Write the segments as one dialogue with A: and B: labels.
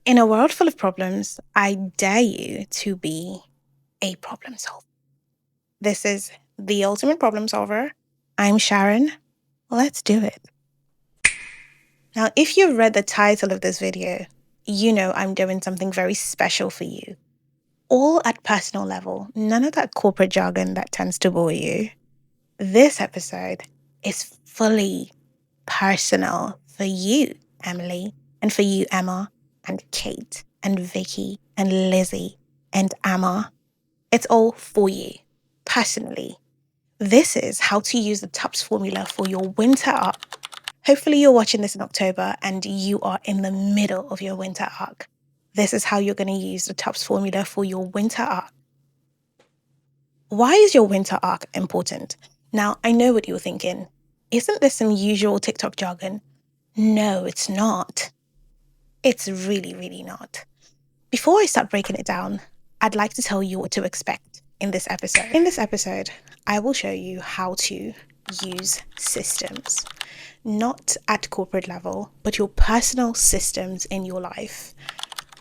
A: In a world full of problems, I dare you to be a problem solver. This is the ultimate problem solver. I'm Sharon. Let's do it. Now, if you've read the title of this video, you know I'm doing something very special for you. All at personal level, none of that corporate jargon that tends to bore you. This episode is fully personal for you, Emily, and for you, Emma, and Kate, and Vicky, and Lizzie, and Amma. It's all for you, personally. This is how to use the TUPS formula for your winter arc. Hopefully you're watching this in October and you are in the middle of your winter arc. This is how you're going to use the TUPS formula for your winter arc. Why is your winter arc important? Now, I know what you're thinking. Isn't this some usual TikTok jargon? No, it's not. It's really, really not. Before I start breaking it down, I'd like to tell you what to expect in this episode. In this episode, I will show you how to use systems, not at corporate level, but your personal systems in your life.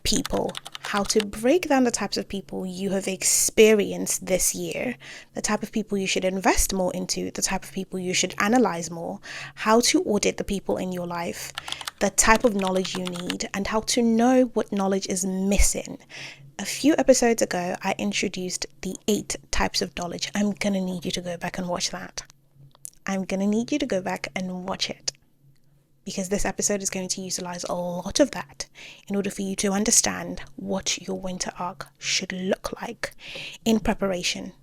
A: People, how to break down the types of people you have experienced this year, the type of people you should invest more into, the type of people you should analyze more, how to audit the people in your life, the type of knowledge you need, and how to know what knowledge is missing. A few episodes ago, I introduced the 8 types of knowledge. I'm going to need you to go back and watch that. I'm going to need you to go back and watch it, because this episode is going to utilize a lot of that in order for you to understand what your winter arc should look like in preparation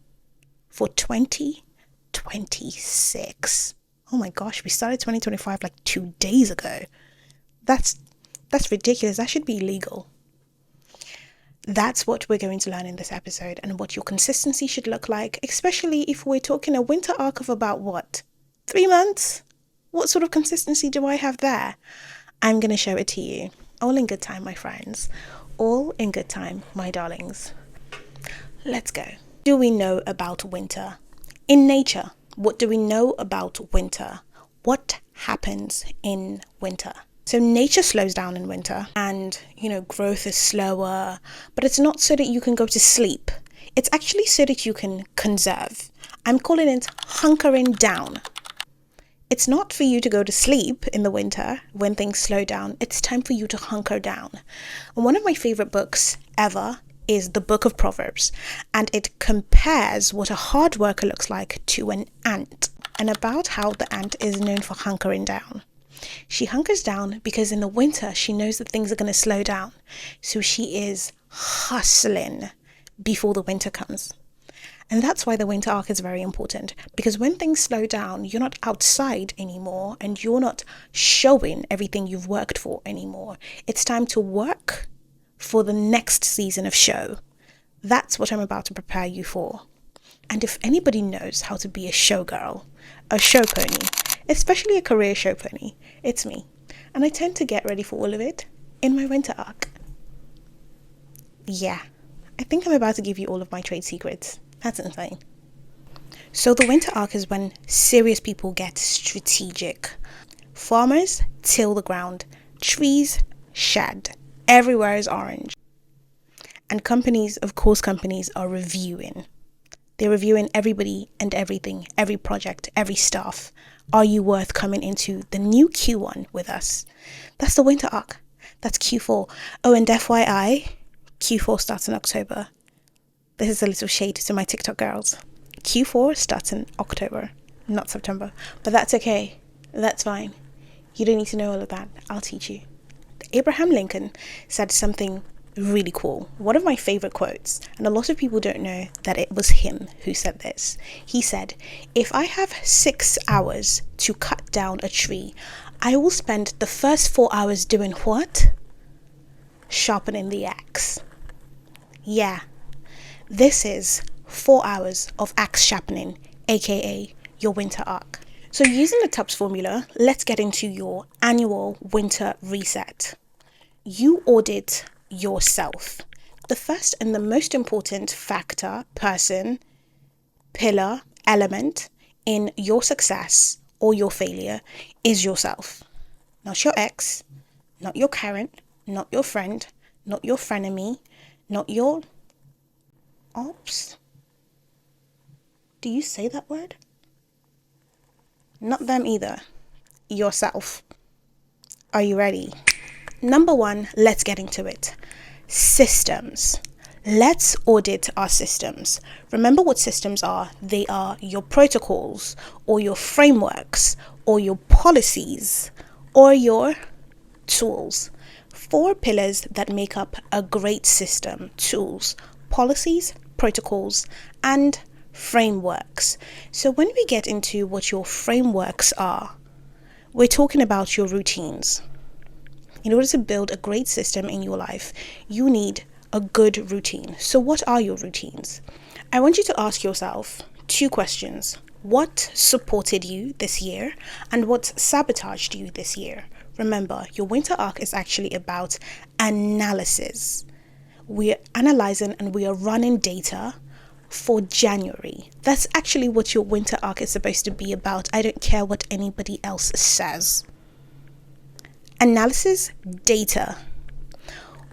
A: for 2026. Oh my gosh, we started 2025 like 2 days ago. That's ridiculous. That should be illegal. That's what we're going to learn in this episode, and what your consistency should look like, especially if we're talking a winter arc of about what? 3 months? What sort of consistency do I have there? I'm going to show it to you. All in good time, my friends. All in good time, my darlings. Let's go. What do we know about winter? In nature, what do we know about winter? What happens in winter? So nature slows down in winter and, growth is slower, but it's not so that you can go to sleep. It's actually so that you can conserve. I'm calling it hunkering down. It's not for you to go to sleep in the winter when things slow down. It's time for you to hunker down. And one of my favorite books ever is the Book of Proverbs, and it compares what a hard worker looks like to an ant, and about how the ant is known for hunkering down. She hunkers down because in the winter she knows that things are going to slow down. So she is hustling before the winter comes. And that's why the winter arc is very important, because when things slow down, you're not outside anymore and you're not showing everything you've worked for anymore. It's time to work for the next season of show. That's what I'm about to prepare you for. And if anybody knows how to be a showgirl, a show pony, especially a career show pony, it's me. And I tend to get ready for all of it in my winter arc. Yeah, I think I'm about to give you all of my trade secrets. That's insane. So the winter arc is when serious people get strategic. Farmers till the ground, trees shed, everywhere is orange. And companies are reviewing. They're reviewing everybody and everything, every project, every staff. Are you worth coming into the new Q1 with us? That's the winter arc. That's Q4. Oh, and FYI, Q4 starts in October. This is a little shade to my TikTok girls. Q4 starts in October, not September. But that's okay. That's fine. You don't need to know all of that. I'll teach you. Abraham Lincoln said something really cool. One of my favorite quotes, and a lot of people don't know that it was him who said this. He said, "If I have 6 hours to cut down a tree, I will spend the first 4 hours doing what? Sharpening the axe." Yeah, this is 4 hours of axe sharpening, aka your winter arc. So using the TUPS formula, let's get into your annual winter reset. You audit yourself. The first and the most important factor, person, pillar, element in your success or your failure is yourself. Not your ex, not your current, not your friend, not your frenemy, not your ops. Do you say that word? Not them either. Yourself. Are you ready? Number one, let's get into it. Systems. Let's audit our systems. Remember what systems are. They are your protocols or your frameworks or your policies or your tools. 4 pillars that make up a great system: tools, policies, protocols, and frameworks. So when we get into what your frameworks are, we're talking about your routines. In order to build a great system in your life, you need a good routine. So what are your routines? I want you to ask yourself 2 questions. What supported you this year and what sabotaged you this year? Remember, your winter arc is actually about analysis. We're analyzing and we are running data for January. That's actually what your winter arc is supposed to be about. I don't care what anybody else says. Analysis, data.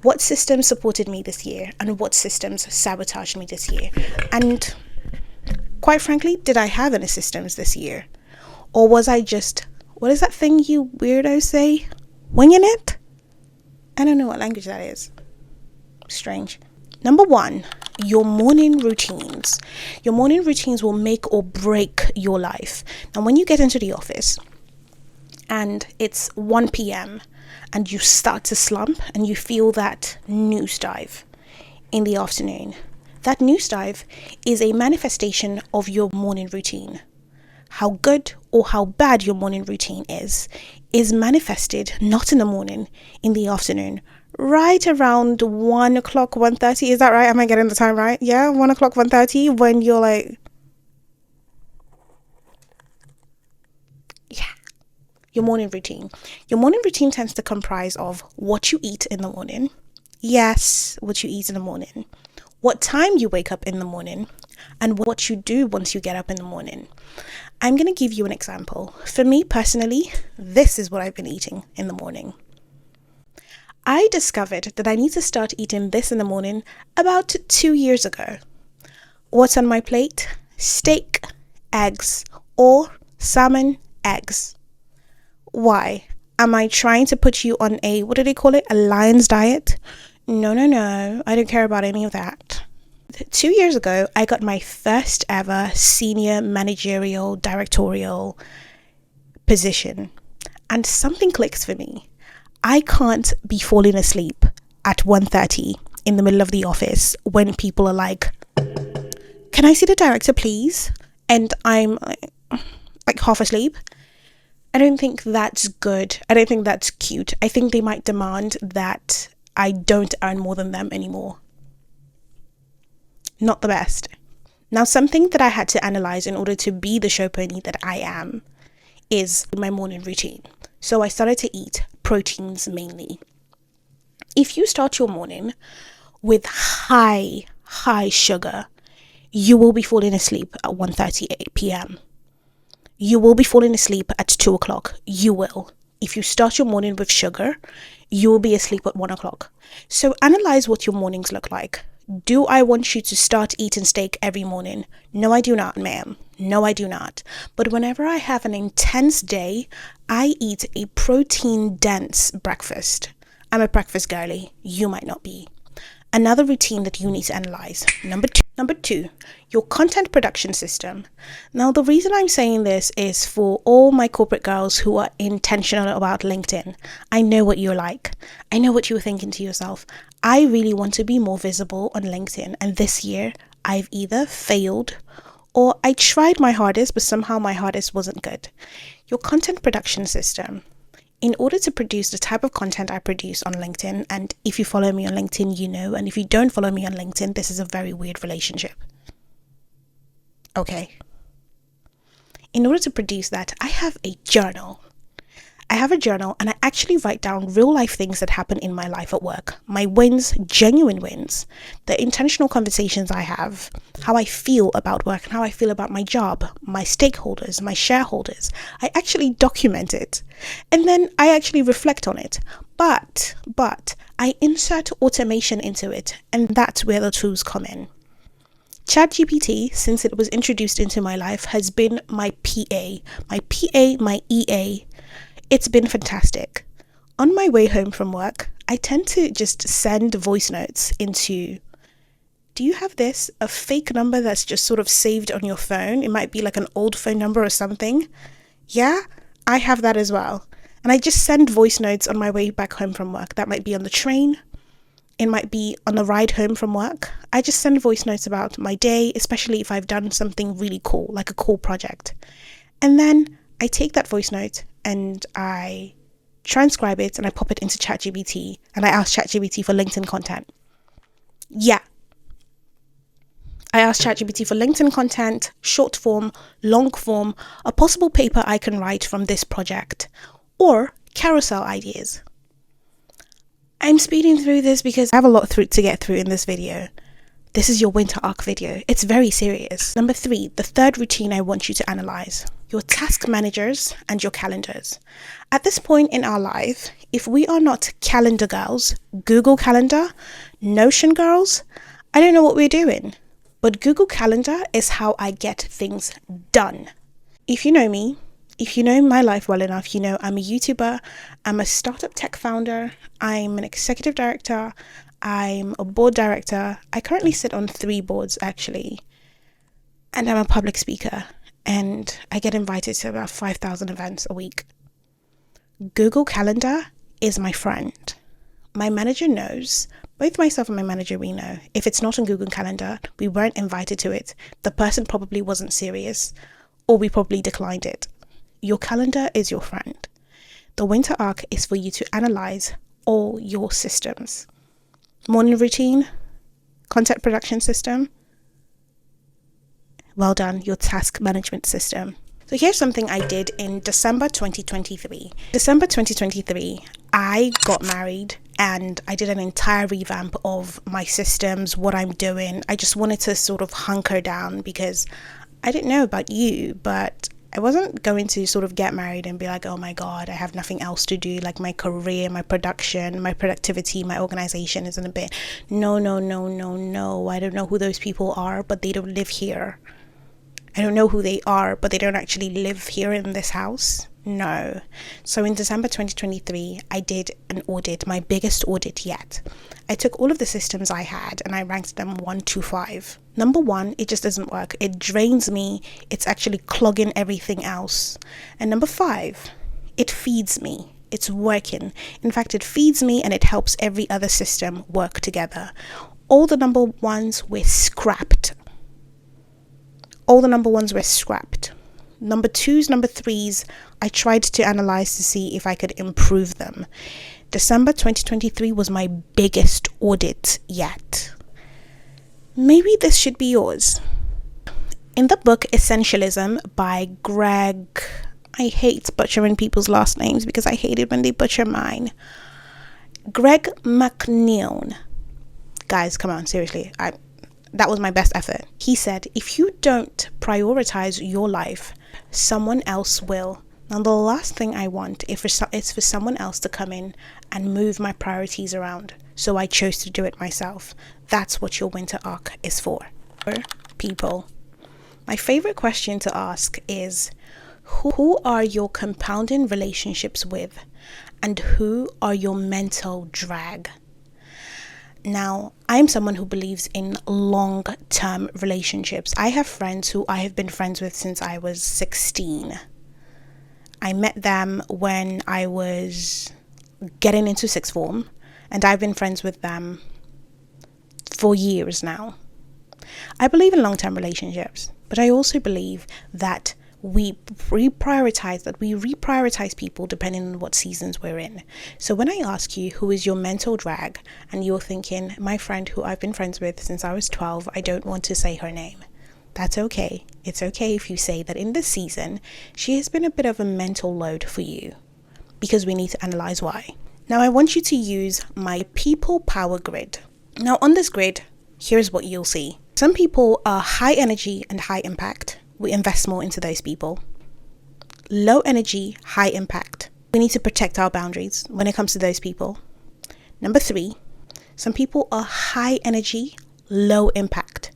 A: What systems supported me this year and what systems sabotaged me this year? And quite frankly, did I have any systems this year? Or was I just, what is that thing you weirdos say? Winging it? I don't know what language that is. Strange. Number 1, your morning routines. Your morning routines will make or break your life. Now, when you get into the office and it's 1 p.m. and you start to slump and you feel that nosedive in the afternoon, that nosedive is a manifestation of your morning routine. How good or how bad your morning routine is manifested not in the morning, in the afternoon, right around 1 o'clock, 1:30. Is that right? Am I getting the time right? Yeah, 1 o'clock, 1:30, when you're like, yeah. Your morning routine. Your morning routine tends to comprise of what you eat in the morning. Yes, what you eat in the morning. What time you wake up in the morning, and what you do once you get up in the morning. I'm going to give you an example. For me personally, this is what I've been eating in the morning. I discovered that I need to start eating this in the morning about 2 years ago. What's on my plate? Steak, eggs, or salmon, eggs. Why? Am I trying to put you on a, what do they call it? A lion's diet? No. I don't care about any of that. 2 years ago, I got my first ever senior managerial directorial position. And something clicks for me. I can't be falling asleep at 1:30 in the middle of the office when people are like, can I see the director, please? And I'm like half asleep. I don't think that's good. I don't think that's cute. I think they might demand that I don't earn more than them anymore. Not the best. Now, something that I had to analyze in order to be the show pony that I am is my morning routine. So I started to eat proteins mainly. If you start your morning with high sugar, you will be falling asleep at 1:30 p.m. You will be falling asleep at 2 o'clock. You will. If you start your morning with sugar, you will be asleep at 1 o'clock. So analyze what your mornings look like. Do I want you to start eating steak every morning? No, I do not, ma'am. No, I do not. But whenever I have an intense day, I eat a protein-dense breakfast. I'm a breakfast girly. You might not be. Another routine that you need to analyze. Number two, your content production system. Now, the reason I'm saying this is for all my corporate girls who are intentional about LinkedIn. I know what you're like. I know what you're thinking to yourself. I really want to be more visible on LinkedIn. And this year, I've either failed or I tried my hardest, but somehow my hardest wasn't good. Your content production system. In order to produce the type of content I produce on LinkedIn, and if you follow me on LinkedIn, you know, and if you don't follow me on LinkedIn, this is a very weird relationship. Okay. In order to produce that, I have a journal. And I actually write down real life things that happen in my life at work. My wins, genuine wins, the intentional conversations I have, how I feel about work and how I feel about my job, my stakeholders, my shareholders. I actually document it. And then I actually reflect on it. But I insert automation into it, and that's where the tools come in. ChatGPT, since it was introduced into my life, has been my PA, my EA. It's been fantastic. On my way home from work, I tend to just send voice notes into, do you have this? A fake number that's just sort of saved on your phone. It might be like an old phone number or something. Yeah, I have that as well. And I just send voice notes on my way back home from work. That might be on the train. It might be on the ride home from work. I just send voice notes about my day, especially if I've done something really cool, like a cool project. And then I take that voice note and I transcribe it and I pop it into ChatGPT and I ask ChatGPT for LinkedIn content. Yeah. I asked ChatGPT for LinkedIn content, short form, long form, a possible paper I can write from this project, or carousel ideas. I'm speeding through this because I have a lot to get through in this video. This is your winter arc video. It's very serious. Number 3, the third routine I want you to analyze: your task managers and your calendars. At this point in our life, if we are not calendar girls, Google Calendar, Notion girls, I don't know what we're doing. But Google Calendar is how I get things done. If you know me, if you know my life well enough, you know I'm a YouTuber, I'm a startup tech founder, I'm an executive director, I'm a board director. I currently sit on 3 boards actually, and I'm a public speaker, and I get invited to about 5,000 events a week. Google Calendar is my friend. My manager knows. Both myself and my manager, we know. If it's not on Google Calendar, we weren't invited to it. The person probably wasn't serious, or we probably declined it. Your calendar is your friend. The winter arc is for you to analyze all your systems. Morning routine, content production system. Well done, your task management system. So here's something I did in December 2023. December 2023, I got married and I did an entire revamp of my systems, what I'm doing. I just wanted to sort of hunker down because I didn't know about you, but I wasn't going to sort of get married and be like, oh my God, I have nothing else to do. Like my career, my production, my productivity, my organization isn't a bit. No. I don't know who those people are, but they don't live here. I don't know who they are, but they don't actually live here in this house. No. So in December 2023, I did an audit, my biggest audit yet. I took all of the systems I had and I ranked them 1 to 5. Number 1, it just doesn't work. It drains me. It's actually clogging everything else. And number 5, it feeds me. It's working. In fact, it feeds me and it helps every other system work together. All the number 1s were scrapped. Number 2s, number 3s, I tried to analyze to see if I could improve them. December 2023 was my biggest audit yet. Maybe this should be yours. In the book Essentialism by Greg, I hate butchering people's last names because I hate it when they butcher mine. Greg McNeil. Guys, come on, seriously. That was my best effort. He said, if you don't prioritize your life, someone else will. Now, the last thing I want is for someone else to come in and move my priorities around. So I chose to do it myself. That's what your winter arc is for. People. My favorite question to ask is, who are your compounding relationships with? And who are your mental drag? Now, I'm someone who believes in long-term relationships. I have friends who I have been friends with since I was 16. I met them when I was getting into sixth form, and I've been friends with them for years now. I believe in long-term relationships, but I also believe that we reprioritize people depending on what seasons we're in. So when I ask you who is your mental drag and you're thinking, my friend who I've been friends with since I was 12, I don't want to say her name. That's okay. It's okay if you say that in this season, she has been a bit of a mental load for you, because we need to analyze why. Now I want you to use my people power grid. Now on this grid, here's what you'll see. Some people are high energy and high impact. We invest more into those people. Low energy, high impact. We need to protect our boundaries when it comes to those people. Number 3, some people are high energy, low impact.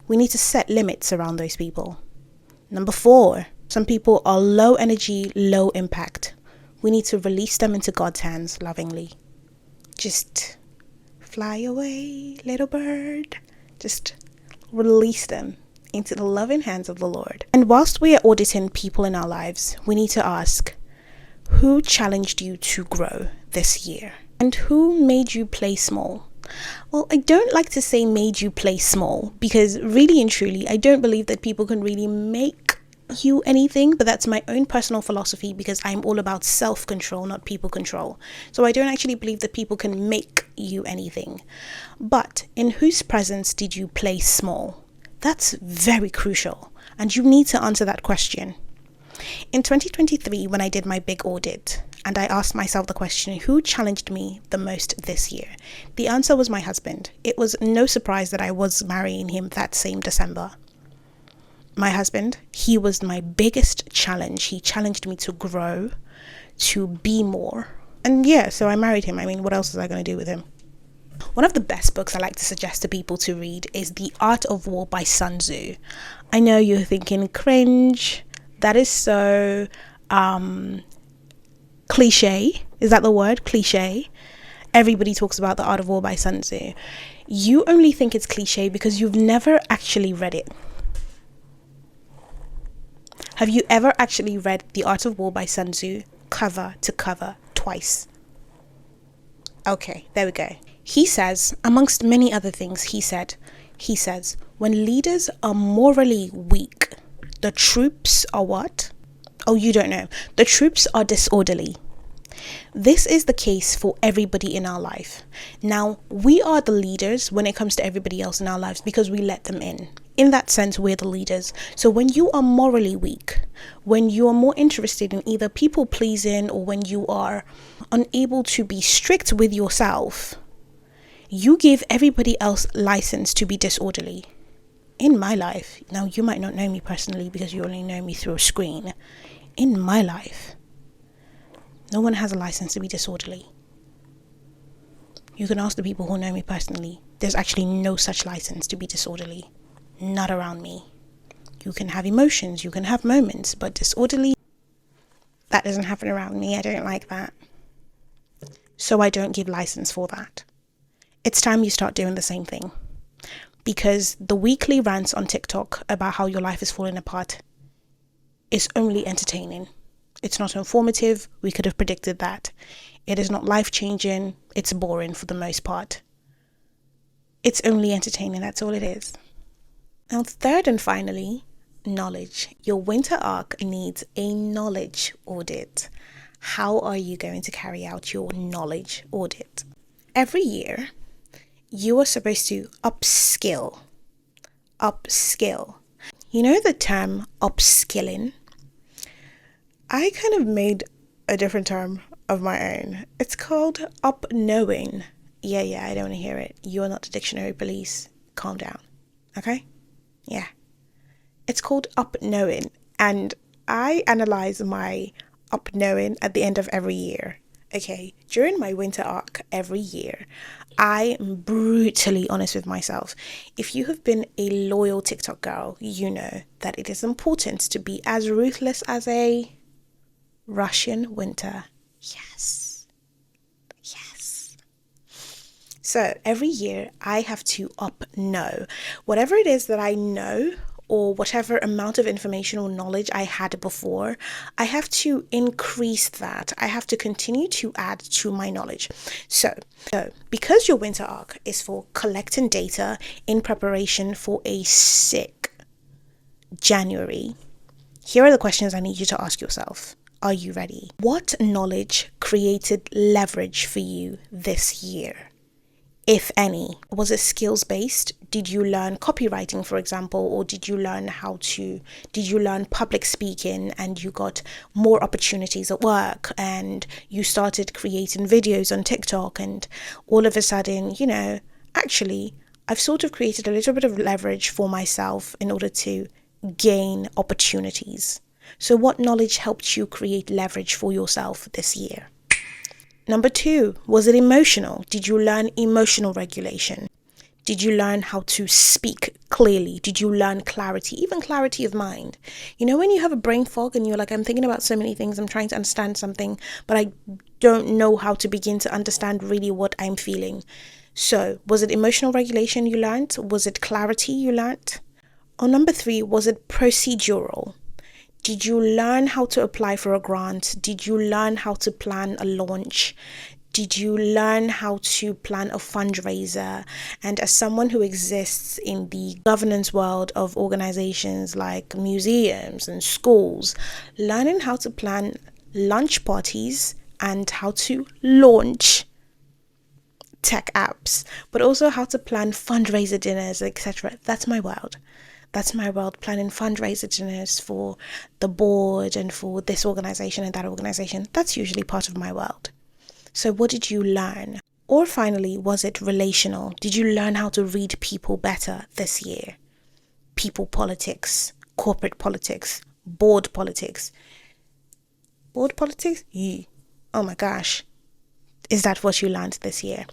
A: We need to set limits around those people. Number 4, some people are low energy, low impact. We need to release them into God's hands lovingly. Just fly away, little bird. Just release them into the loving hands of the Lord. And whilst we are auditing people in our lives, we need to ask, who challenged you to grow this year? And who made you play small? Well, I don't like to say made you play small, because really and truly, I don't believe that people can really make you anything, but that's my own personal philosophy, because I'm all about self-control, not people control. So I don't actually believe that people can make you anything. But in whose presence did you play small? That's very crucial, and you need to answer that question. In 2023, when I did my big audit, and I asked myself the question, who challenged me the most this year? The answer was my husband. It was no surprise that I was marrying him that same December. My husband, he was my biggest challenge. He challenged me to grow, to be more. And yeah, so I married him. I mean, what else was I going to do with him? One of the best books I like to suggest to people to read is The Art of War by Sun Tzu. I know you're thinking, cringe. That is so cliche. Is that the word? Cliche. Everybody talks about The Art of War by Sun Tzu. You only think it's cliche because you've never actually read it. Have you ever actually read The Art of War by Sun Tzu cover to cover twice? Okay, there we go. He says, amongst many other things, he says, when leaders are morally weak, the troops are what? Oh, you don't know. The troops are disorderly. This is the case for everybody in our life. Now, we are the leaders when it comes to everybody else in our lives because we let them in. In that sense, we're the leaders. So when you are morally weak, when you are more interested in either people pleasing or when you are unable to be strict with yourself, you give everybody else license to be disorderly. In my life, now you might not know me personally because you only know me through a screen. In my life, no one has a license to be disorderly. You can ask the people who know me personally. There's actually no such license to be disorderly. Not around me. You can have emotions, you can have moments, but disorderly, that doesn't happen around me. I don't like that. So I don't give license for that. It's time you start doing the same thing. Because the weekly rants on TikTok about how your life is falling apart is only entertaining. It's not informative. We could have predicted that. It is not life-changing. It's boring for the most part. It's only entertaining. That's all it is. Now, third and finally, knowledge. Your winter arc needs a knowledge audit. How are you going to carry out your knowledge audit? Every year, you are supposed to upskill. Upskill. You know the term upskilling? I kind of made a different term of my own. It's called up-knowing. Yeah, I don't want to hear it. You're not the dictionary police. Calm down. Okay? Yeah. It's called up-knowing. And I analyze my up-knowing at the end of every year. Okay, during my winter arc every year, I am brutally honest with myself. If you have been a loyal TikTok girl, you know that it is important to be as ruthless as a Russian winter. Yes. So every year I have to know whatever it is that I know, or whatever amount of information or knowledge I had before, I have to increase that. I have to continue to add to my knowledge. So because your winter arc is for collecting data in preparation for a sick January, here are the questions I need you to ask yourself. Are you ready? What knowledge created leverage for you this year? If any, was it skills based? Did you learn copywriting, for example, or did you learn public speaking and you got more opportunities at work and you started creating videos on TikTok and all of a sudden, actually, I've sort of created a little bit of leverage for myself in order to gain opportunities. So what knowledge helped you create leverage for yourself this year? Number 2, was it emotional? Did you learn emotional regulation? Did you learn how to speak clearly? Did you learn clarity, even clarity of mind? You know, when you have a brain fog and you're like, I'm thinking about so many things, I'm trying to understand something, but I don't know how to begin to understand really what I'm feeling. So, was it emotional regulation you learned? Was it clarity you learned? Or number 3, was it procedural? Did you learn how to apply for a grant? Did you learn how to plan a launch? Did you learn how to plan a fundraiser? And as someone who exists in the governance world of organizations like museums and schools, learning how to plan lunch parties and how to launch tech apps, but also how to plan fundraiser dinners, etc. That's my world. That's my world, planning fundraiser dinners for the board and for this organization and that organization. That's usually part of my world. So what did you learn? Or finally, was it relational? Did you learn how to read people better this year? People politics, corporate politics, board politics. Board politics? Oh my gosh. Is that what you learned this year?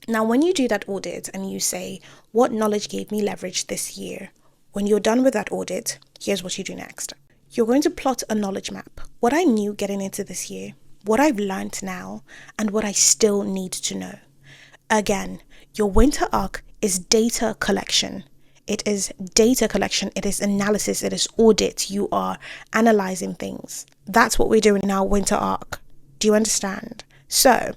A: Now, when you do that audit and you say, what knowledge gave me leverage this year? When you're done with that audit, here's what you do next. You're going to plot a knowledge map. What I knew getting into this year, what I've learned now, and what I still need to know. Again, your winter arc is data collection. It is data collection. It is analysis. It is audit. You are analyzing things. That's what we're doing in our winter arc. Do you understand? So,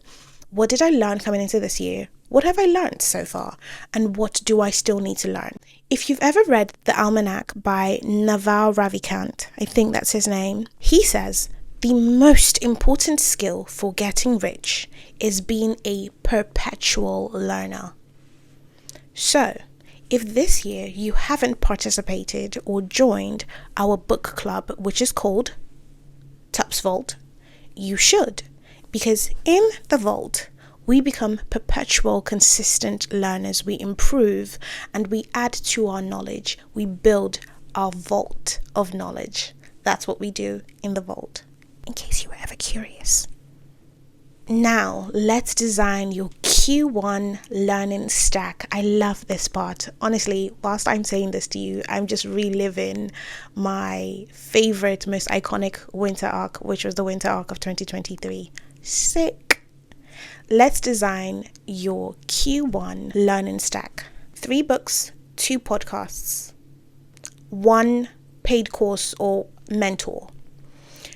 A: what did I learn coming into this year? What have I learned so far? And what do I still need to learn? If you've ever read the Almanack by Naval Ravikant, I think that's his name, he says, the most important skill for getting rich is being a perpetual learner. So, if this year you haven't participated or joined our book club, which is called TUPS Vault, you should. Because in the vault, we become perpetual, consistent learners. We improve and we add to our knowledge. We build our vault of knowledge. That's what we do in the vault, in case you were ever curious. Now, let's design your Q1 learning stack. I love this part. Honestly, whilst I'm saying this to you, I'm just reliving my favorite, most iconic winter arc, which was the winter arc of 2023. Sick. Let's design your Q1 learning stack. 3 books, 2 podcasts, 1 paid course or mentor.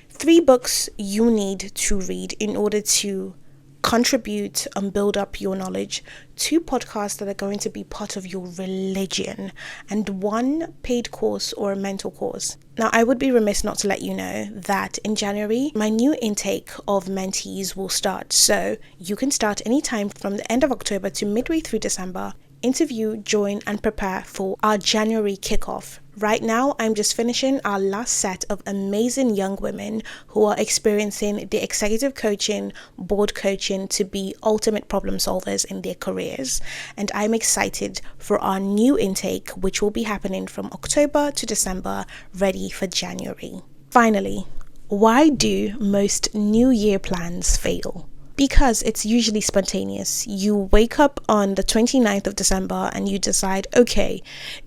A: 3 books you need to read in order to contribute and build up your knowledge, 2 podcasts that are going to be part of your religion, and 1 paid course or a mentor course. Now, I would be remiss not to let you know that in January, my new intake of mentees will start. So you can start anytime from the end of October to midway through December. Interview, join, and prepare for our January kickoff. Right now, I'm just finishing our last set of amazing young women who are experiencing the executive coaching, board coaching to be ultimate problem solvers in their careers. And I'm excited for our new intake, which will be happening from October to December, ready for January. Finally, why do most New Year plans fail? Because it's usually spontaneous. You wake up on the 29th of December and you decide, okay,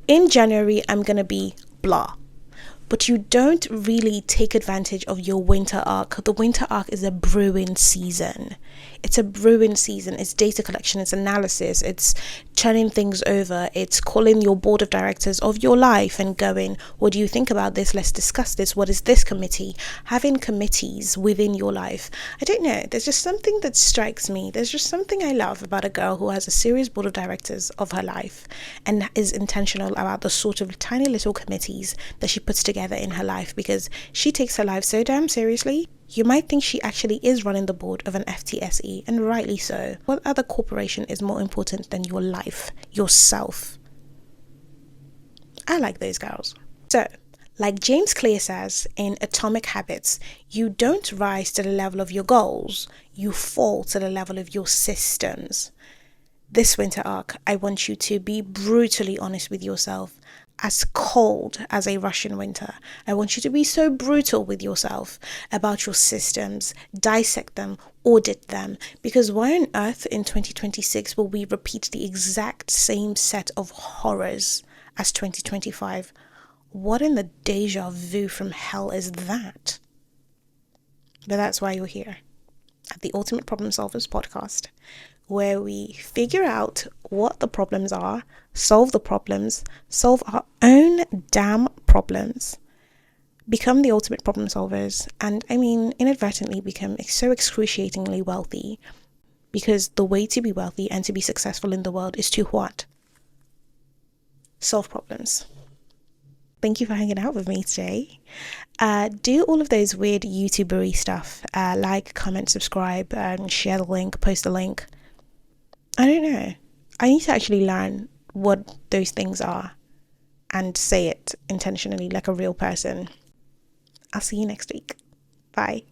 A: in January, I'm going to be blah. But you don't really take advantage of your winter arc. The winter arc is a brewing season. It's a brewing season. It's data collection, it's analysis, it's turning things over, it's calling your board of directors of your life and going, what do you think about this? Let's discuss this. What is this committee? Having committees within your life. I don't know. There's just something that strikes me. There's just something I love about a girl who has a serious board of directors of her life and is intentional about the sort of tiny little committees that she puts together in her life, because she takes her life so damn seriously. You might think she actually is running the board of an FTSE, and rightly so. What other corporation is more important than your life, yourself? I like those girls. So, like James Clear says in Atomic Habits, you don't rise to the level of your goals, you fall to the level of your systems. This winter arc, I want you to be brutally honest with yourself. as cold as a Russian winter. I want you to be so brutal with yourself about your systems, dissect them, audit them, because why on earth in 2026 will we repeat the exact same set of horrors as 2025? What in the deja vu from hell is that? But that's why you're here at the Ultimate Problem Solvers podcast, where we figure out what the problems are, solve the problems, solve our own damn problems, become the ultimate problem solvers, and inadvertently become so excruciatingly wealthy, because the way to be wealthy and to be successful in the world is to what? Solve problems. Thank you for hanging out with me today. Do all of those weird YouTubery stuff. Like, comment, subscribe, and share the link, post the link. I don't know. I need to actually learn what those things are and say it intentionally like a real person. I'll see you next week. Bye.